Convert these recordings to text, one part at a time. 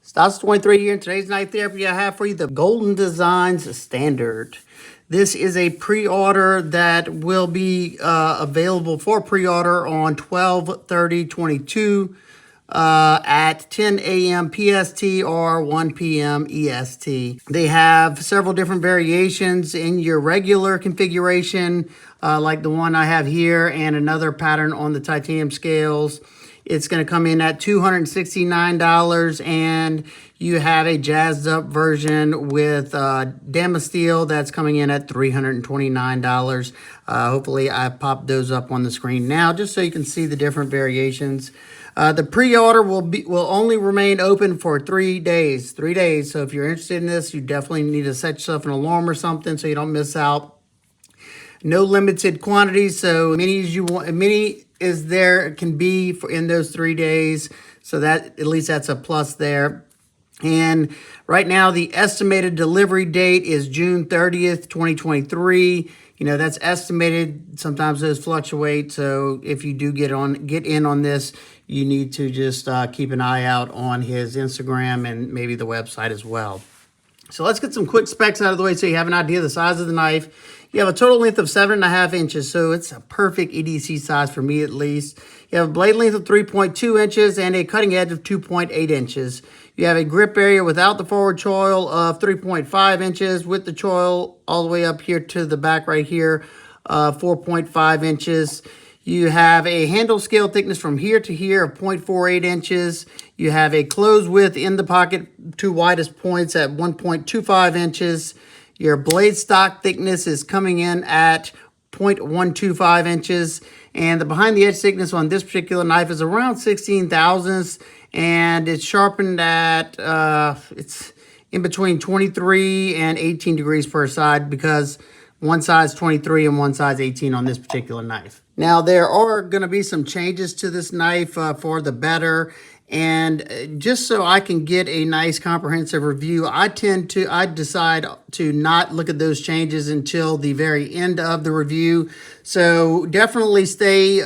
Stats 23 here. In today's knife therapy, I have for you the Golden Designs Standard. This is a pre-order that will be available for pre-order on 12/30/22 at 10 a.m. PST or 1 p.m. EST. They have several different variations in your regular configuration, like the one I have here, and another pattern on the titanium scales. It's going to come in at $269, and you have a jazzed up version with Damasteel that's coming in at $329. Hopefully I popped those up on the screen now just so you can see the different variations. The pre-order will only remain open for 3 days. 3 days. So if you're interested in this, you definitely need to set yourself an alarm or something so you don't miss out. No limited quantities, so many as you want, many as there can be for in those 3 days. So that at least that's a plus there. And right now the estimated delivery date is June 30th, 2023. You know, that's estimated. Sometimes those fluctuate. So if you do get in on this, you need to just keep an eye out on his Instagram and maybe the website as well. So let's get some quick specs out of the way so you have an idea of the size of the knife. You have a total length of 7.5 inches, so it's a perfect EDC size for me at least. You have a blade length of 3.2 inches and a cutting edge of 2.8 inches. You have a grip area without the forward choil of 3.5 inches, with the choil all the way up here to the back right here, 4.5 inches. You have a handle scale thickness from here to here of 0.48 inches. You have a close width in the pocket, two widest points at 1.25 inches. Your blade stock thickness is coming in at 0.125 inches. And the behind the edge thickness on this particular knife is around 16 thousandths. And it's sharpened at, it's in between 23 and 18 degrees per side, because one side's 23 and one side's 18 on this particular knife. Now, there are going to be some changes to this knife for the better. And just so I can get a nice comprehensive review, I decide to not look at those changes until the very end of the review. So definitely stay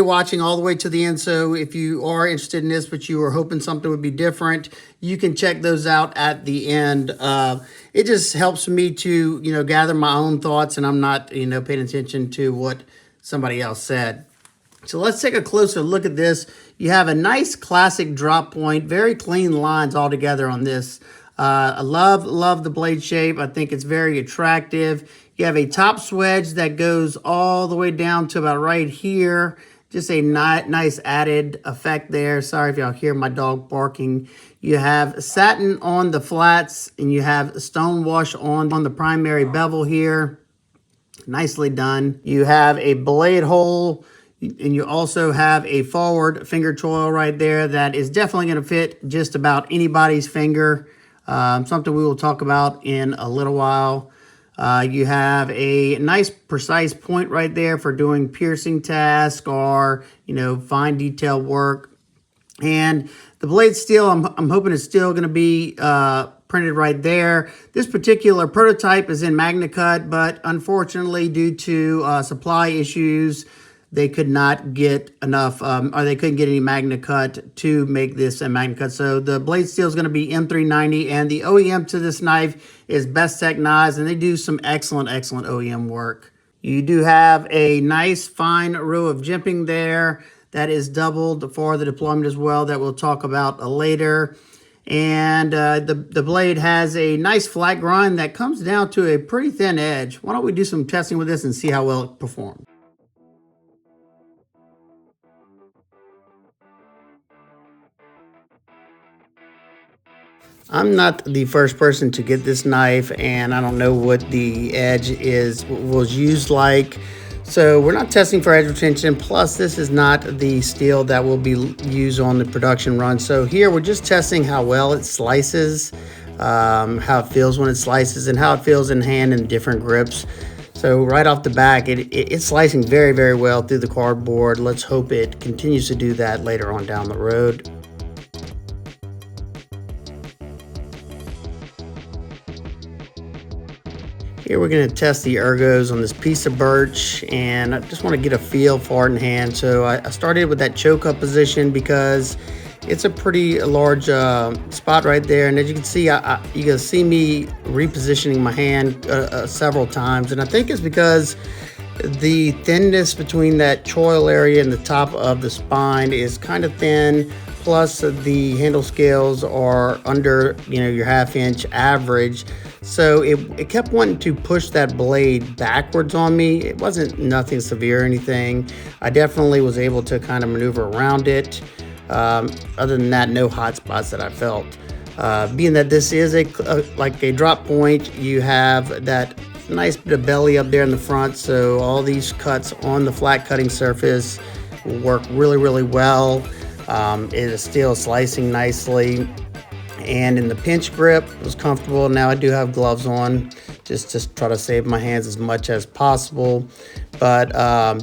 watching all the way to the end. So if you are interested in this, but you were hoping something would be different, you can check those out at the end. It just helps me to, gather my own thoughts, and I'm not, paying attention to what somebody else said. So let's take a closer look at this. You have a nice classic drop point, very clean lines all together on this. I love the blade shape. I think it's very attractive. You have a top swedge that goes all the way down to about right here. Just a nice added effect there. Sorry if y'all hear my dog barking. You have satin on the flats, and you have stone wash on the primary bevel here. Nicely done. You have a blade hole, and you also have a forward finger choil right there that is definitely going to fit just about anybody's finger. Something we will talk about in a little while. You have a nice precise point right there for doing piercing tasks or, fine detail work. And the blade steel, I'm hoping it's still going to be printed right there. This particular prototype is in Magna Cut, but unfortunately, due to supply issues, they could not get enough, or they couldn't get any Magna Cut to make this a Magna Cut. So the blade steel is going to be M390, and the OEM to this knife is Best Tech Knives, and they do some excellent OEM work. You do have a nice fine row of jimping there that is doubled for the deployment as well, that we'll talk about later. And the blade has a nice flat grind that comes down to a pretty thin edge. Why don't we do some testing with this and see how well it performs. I'm not the first person to get this knife, and I don't know what the edge was used like. So we're not testing for edge retention. Plus, this is not the steel that will be used on the production run. So here we're just testing how well it slices, how it feels when it slices, and how it feels in hand in different grips. So right off the back, it's slicing very well through the cardboard. Let's hope it continues to do that later on down the road. Here we're going to test the ergos on this piece of birch, and I just want to get a feel for it in hand. So I started with that choke up position because it's a pretty large spot right there, and as you can see, you can see me repositioning my hand several times, and I think it's because the thinness between that choil area and the top of the spine is kind of thin, plus the handle scales are under, your half-inch average. So it kept wanting to push that blade backwards on me. It wasn't nothing severe or anything. I definitely was able to kind of maneuver around it. Other than that, no hot spots that I felt. Being that this is like a drop point, you have that nice bit of belly up there in the front, so all these cuts on the flat cutting surface work really, really well. It is still slicing nicely, and in the pinch grip it was comfortable. Now I do have gloves on just to try to save my hands as much as possible, but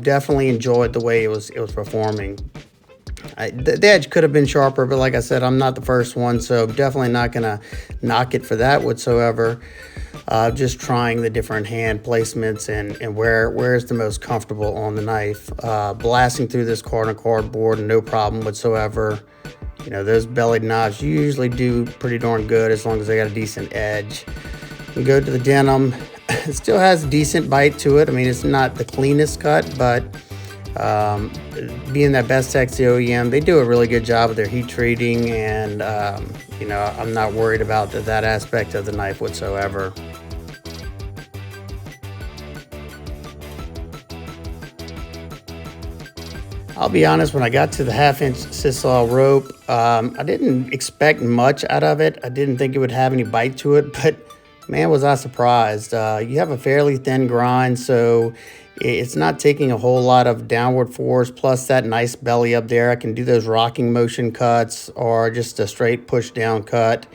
definitely enjoyed the way it was performing. The edge could have been sharper, but like I said, I'm not the first one, so definitely not gonna knock it for that whatsoever. Just trying the different hand placements and where is the most comfortable on the knife. Blasting through this cardboard, no problem whatsoever. Those bellied knives usually do pretty darn good as long as they got a decent edge. We go to the denim. It still has a decent bite to it. I mean, it's not the cleanest cut, but being that Bestex, the OEM, they do a really good job of their heat treating, and I'm not worried about that aspect of the knife whatsoever. I'll be honest, when I got to the half-inch sisal rope, I didn't expect much out of it. I didn't think it would have any bite to it, but man, was I surprised. You have a fairly thin grind, so it's not taking a whole lot of downward force, plus that nice belly up there. I can do those rocking motion cuts or just a straight push down cut.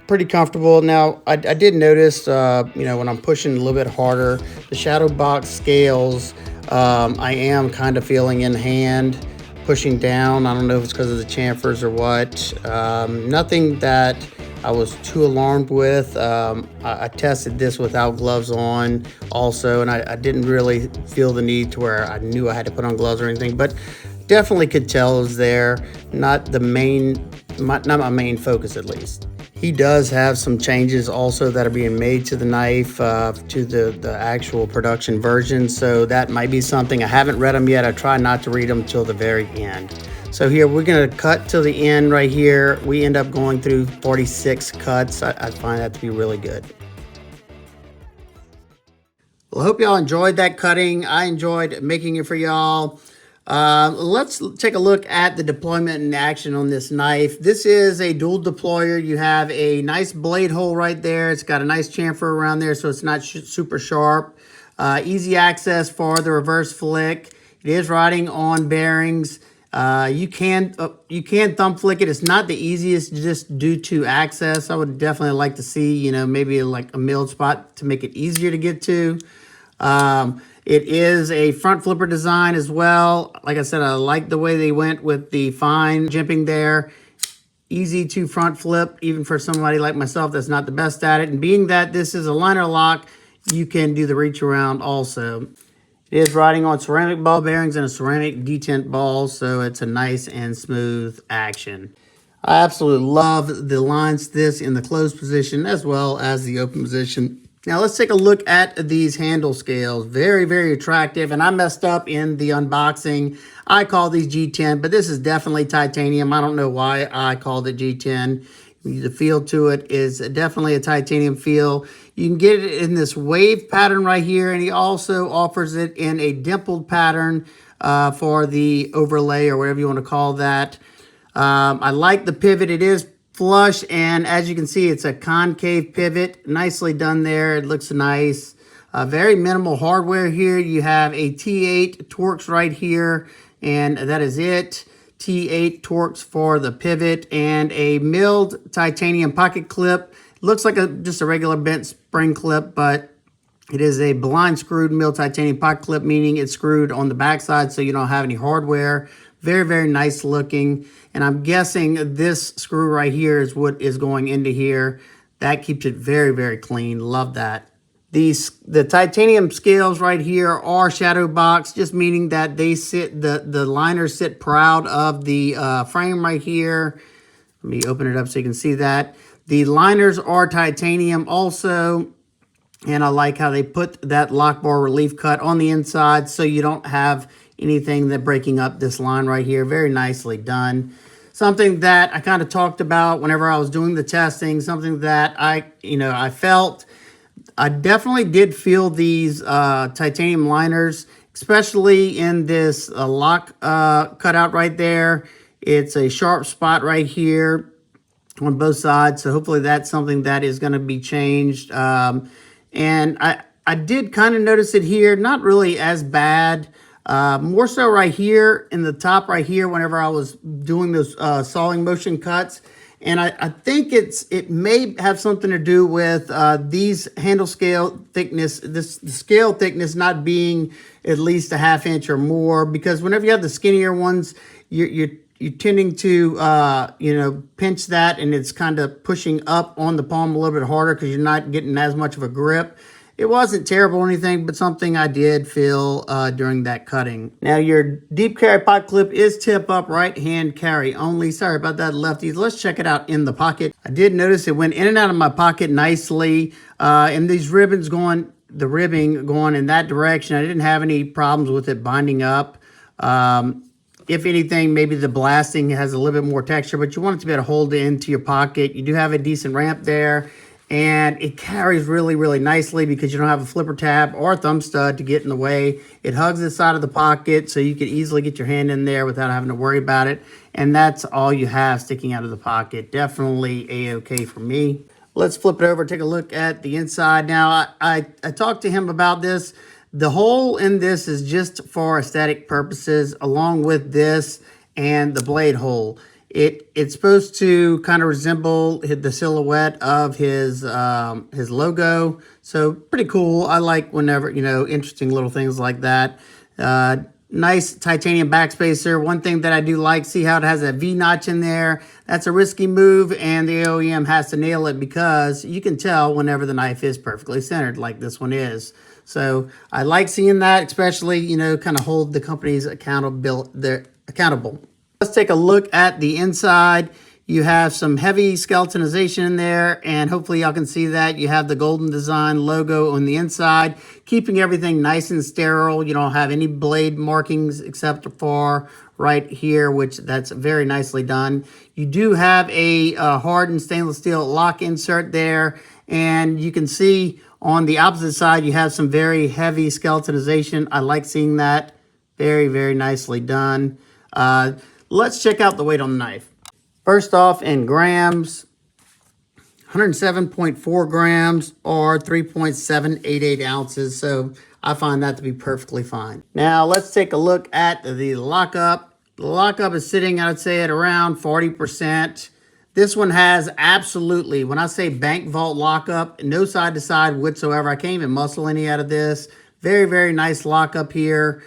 Pretty comfortable. Now, I did notice, when I'm pushing a little bit harder, the shadow box scales, I am kind of feeling in hand, pushing down. I don't know if it's because of the chamfers or what. Nothing that I was too alarmed with. I tested this without gloves on also, and I didn't really feel the need to where I knew I had to put on gloves or anything, but definitely could tell it was there. Not my main focus, at least. He does have some changes also that are being made to the knife, to the actual production version, so that might be something. I haven't read them yet. I try not to read them till the very end. So here, we're gonna cut to the end right here. We end up going through 46 cuts. I find that to be really good. Well, I hope y'all enjoyed that cutting. I enjoyed making it for y'all. Let's take a look at the deployment in action on this knife. This is a dual deployer. You have a nice blade hole right there. It's got a nice chamfer around there, so it's not super sharp. Easy access for the reverse flick. It is riding on bearings. You can thumb flick it. It's not the easiest just due to access. I would definitely like to see, maybe like a milled spot to make it easier to get to. It is a front flipper design as well. Like I said, I like the way they went with the fine jimping there. Easy to front flip, even for somebody like myself that's not the best at it. And being that this is a liner lock, you can do the reach around also. It is riding on ceramic ball bearings and a ceramic detent ball, so it's a nice and smooth action. I absolutely love the lines to this in the closed position as well as the open position. Now let's take a look at these handle scales. Very, very attractive, and I messed up in the unboxing. I call these G10, but this is definitely titanium. I don't know why I called it G10. The feel to it is definitely a titanium feel. You can get it in this wave pattern right here, and he also offers it in a dimpled pattern for the overlay or whatever you want to call that. I like the pivot. It is flush, and as you can see, it's a concave pivot. Nicely done there. It looks nice. Very minimal hardware here. You have a T8 Torx right here, and that is it. T8 Torx for the pivot, and a milled titanium pocket clip. Looks like just a regular bent spring clip, but it is a blind screwed milled titanium pocket clip, meaning it's screwed on the backside so you don't have any hardware. Very, very nice looking. And I'm guessing this screw right here is what is going into here. That keeps it very, very clean. Love that. The titanium scales right here are shadow box, just meaning that they sit, the liners sit proud of the frame right here. Let me open it up so you can see that. The liners are titanium also, and I like how they put that lock bar relief cut on the inside so you don't have anything that breaking up this line right here. Very nicely done. Something that I kind of talked about whenever I was doing the testing, something that I felt. I definitely did feel these titanium liners, especially in this lock cutout right there. It's a sharp spot right here on both sides, so hopefully that's something that is going to be changed. And I did kind of notice it here, not really as bad. More so right here in the top right here whenever I was doing those sawing motion cuts. And I think it may have something to do with these handle scale thickness, the scale thickness not being at least a ½ inch or more, because whenever you have the skinnier ones, you're tending to pinch that, and it's kind of pushing up on the palm a little bit harder because you're not getting as much of a grip. It wasn't terrible or anything, but something I did feel during that cutting. Now, your deep carry pocket clip is tip up right hand carry only. Sorry about that, lefties. Let's check it out in the pocket. I did notice it went in and out of my pocket nicely. And these ribbons the ribbing going in that direction, I didn't have any problems with it binding up. If anything, maybe the blasting has a little bit more texture, but you want it to be able to hold it into your pocket. You do have a decent ramp there. And it carries really, really nicely because you don't have a flipper tab or thumb stud to get in the way. It hugs the side of the pocket so you can easily get your hand in there without having to worry about it. And that's all you have sticking out of the pocket. Definitely A-okay for me. Let's flip it over, take a look at the inside. Now, I talked to him about this. The hole in this is just for aesthetic purposes, along with this and the blade hole. It's supposed to kind of resemble the silhouette of his logo. So pretty cool. I like whenever, interesting little things like that. Nice titanium backspacer. One thing that I do like, see how it has a V-notch in there. That's a risky move, and the OEM has to nail it because you can tell whenever the knife is perfectly centered like this one is. So I like seeing that, especially, kind of hold the companies accountable. Let's take a look at the inside. You have some heavy skeletonization in there, and hopefully y'all can see that. You have the Golden Design logo on the inside, keeping everything nice and sterile. You don't have any blade markings except for right here, which that's very nicely done. You do have a hardened stainless steel lock insert there, and you can see on the opposite side, you have some very heavy skeletonization. I like seeing that. Very, very nicely done. Let's check out the weight on the knife. First off, in grams, 107.4 grams or 3.788 ounces. So I find that to be perfectly fine. Now let's take a look at the lockup. The lockup is sitting, I'd say, at around 40%. This one has absolutely, when I say bank vault lockup, no side to side whatsoever. I can't even muscle any out of this. Very, very nice lockup here.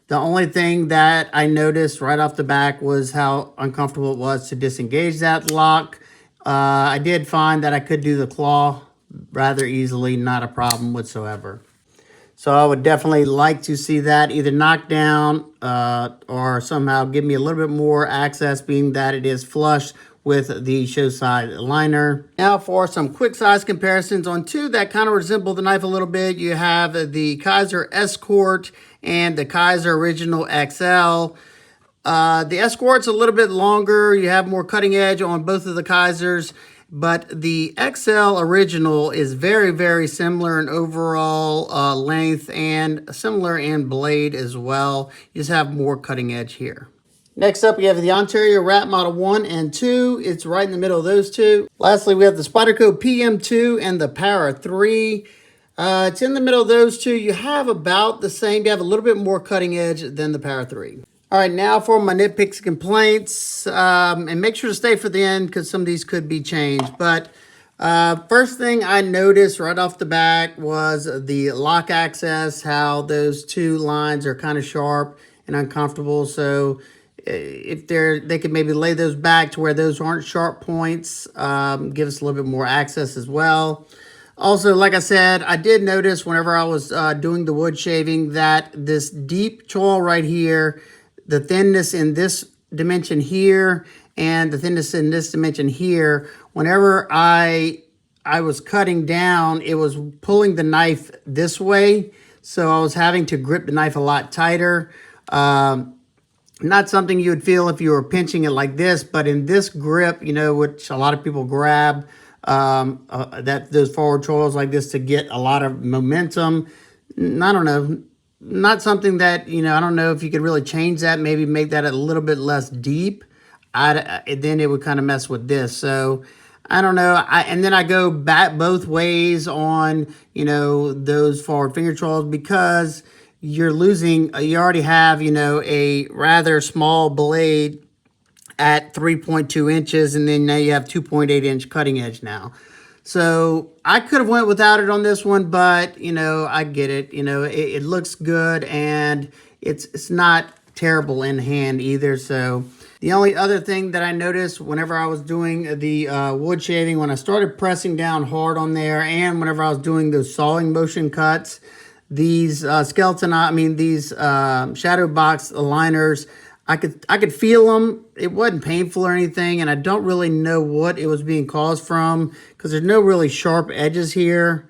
The only thing that I noticed right off the back was how uncomfortable it was to disengage that lock. I did find that I could do the claw rather easily, not a problem whatsoever. So I would definitely like to see that either knocked down or somehow give me a little bit more access, being that it is flush with the show side liner. Now for some quick size comparisons on two that kind of resemble the knife a little bit. You have the Kaiser Escort and the Kaiser Original XL. The Escort's a little bit longer. You have more cutting edge on both of the Kaisers, but the XL Original is very, very similar in overall length and similar in blade as well. You just have more cutting edge here. Next up, we have the Ontario Rat Model 1 and 2. It's right in the middle of those two. Lastly, we have the Spyderco PM2 and the Para 3. It's in the middle of those two. You have about the same. You have a little bit more cutting edge than the Para 3. All right, now for my nitpicks complaints. And make sure to stay for the end because some of these could be changed. But first thing I noticed right off the back was the lock access, how those two lines are kind of sharp and uncomfortable. So if they could maybe lay those back to where those aren't sharp points, give us a little bit more access as well. Also, like I said, I did notice whenever I was doing the wood shaving that this deep choil right here, the thinness in this dimension here and the thinness in this dimension here, whenever I was cutting down, it was pulling the knife this way. So I was having to grip the knife a lot tighter. Not something you would feel if you were pinching it like this, but in this grip, you know, which a lot of people grab, those forward choils like this to get a lot of momentum. I don't know, not something that, you know, I don't know if you could really change that, maybe make that a little bit less deep. Then it would kind of mess with this. So I don't know. And then I go back both ways on, you know, those forward finger choils because you're losing, you already have, you know, a rather small blade at 3.2 inches, and then now you have 2.8 inch cutting edge now. So I could have went without it on this one, but, you know, I get it. You know, it looks good, and it's not terrible in hand either. So the only other thing that I noticed whenever I was doing the wood shaving, when I started pressing down hard on there, and whenever I was doing those sawing motion cuts, these these shadow box aligners, I could feel them. It wasn't painful or anything, and I don't really know what it was being caused from because there's no really sharp edges here.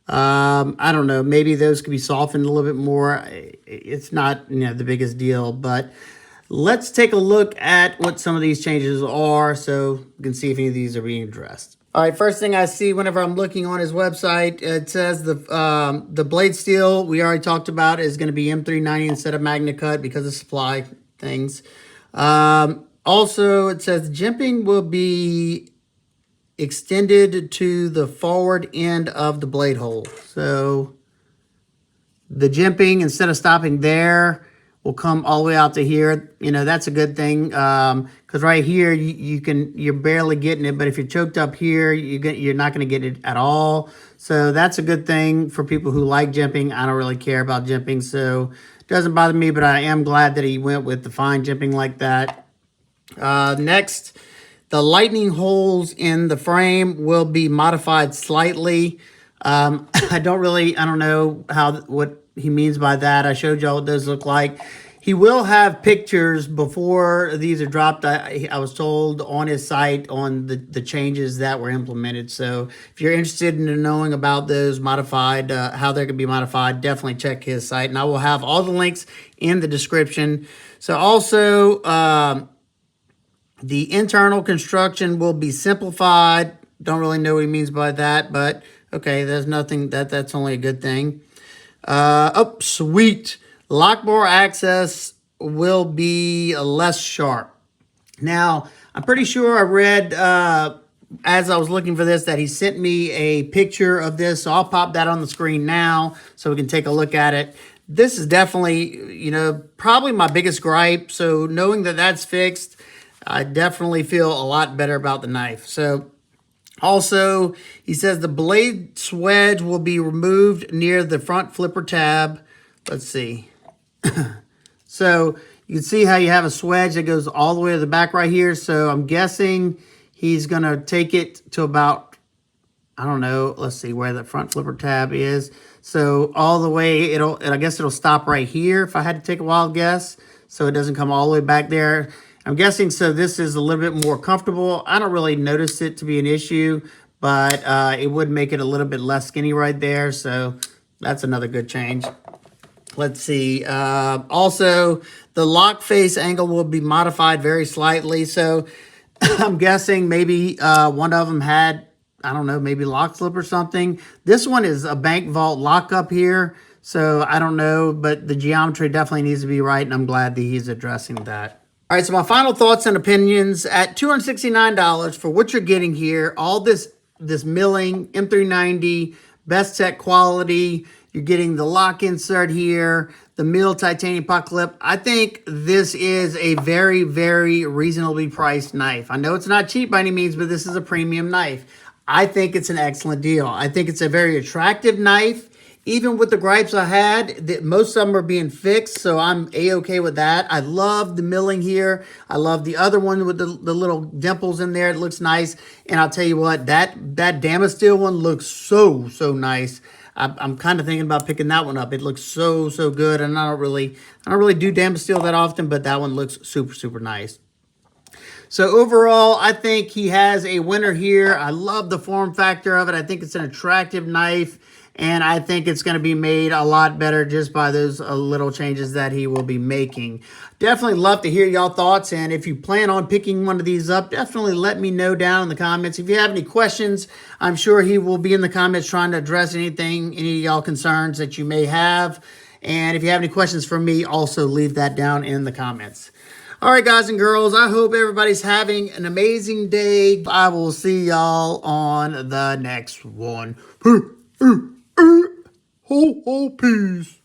I don't know. Maybe those could be softened a little bit more. It's not, you know, the biggest deal, but let's take a look at what some of these changes are so you can see if any of these are being addressed. All right, first thing I see whenever I'm looking on his website, it says the blade steel we already talked about is going to be M390 instead of Magna Cut because of supply things. Also, it says jimping will be extended to the forward end of the blade hole. So the jimping, instead of stopping there, will come all the way out to here. You know, that's a good thing because right here you're barely getting it, but if you're choked up here, you're not going to get it at all. So that's a good thing for people who like jimping. I don't really care about jimping, so it doesn't bother me, but I am glad that he went with the fine jimping like that. Next, the lightning holes in the frame will be modified slightly. I don't know what he means by that. I showed y'all what those look like. He will have pictures before these are dropped. I was told on his site on the changes that were implemented. So if you're interested in knowing about those modified, how they can be modified, definitely check his site. And I will have all the links in the description. So also, the internal construction will be simplified. Don't really know what he means by that, but okay, there's nothing, that's only a good thing. Oh, sweet. Lock bar access will be less sharp. Now, I'm pretty sure I read, as I was looking for this, that he sent me a picture of this. So I'll pop that on the screen now so we can take a look at it. This is definitely, you know, probably my biggest gripe. So knowing that that's fixed, I definitely feel a lot better about the knife. So also, he says the blade swedge will be removed near the front flipper tab. Let's see. So you can see how you have a swedge that goes all the way to the back right here. So I'm guessing he's going to take it to about, I don't know, let's see where the front flipper tab is. So all the way, I guess it'll stop right here if I had to take a wild guess. So it doesn't come all the way back there. I'm guessing so this is a little bit more comfortable. I don't really notice it to be an issue, but it would make it a little bit less skinny right there. So that's another good change. Let's see. Also, the lock face angle will be modified very slightly. So I'm guessing maybe one of them had, I don't know, maybe lock slip or something. This one is a bank vault lock up here. So I don't know, but the geometry definitely needs to be right, and I'm glad that he's addressing that. All right, so my final thoughts and opinions. At $269 for what you're getting here, all this milling, M390, best tech quality, you're getting the lock insert here, the milled titanium pot clip. I think this is a very, very reasonably priced knife. I know it's not cheap by any means, but this is a premium knife. I think it's an excellent deal. I think it's a very attractive knife. Even with the gripes I had, most of them are being fixed, so I'm A-okay with that. I love the milling here. I love the other one with the little dimples in there. It looks nice. And I'll tell you what, that Damasteel one looks so nice. I'm kind of thinking about picking that one up. It looks so good, and I don't really do Damasteel that often, but that one looks super nice. So overall, I think he has a winner here. I love the form factor of it. I think it's an attractive knife, and I think it's going to be made a lot better just by those little changes that he will be making. Definitely love to hear y'all thoughts, and if you plan on picking one of these up, definitely let me know down in the comments. If you have any questions, I'm sure he will be in the comments trying to address any of y'all concerns that you may have. And if you have any questions for me, also leave that down in the comments. All right, guys and girls, I hope everybody's having an amazing day. I will see y'all on the next one. Peace.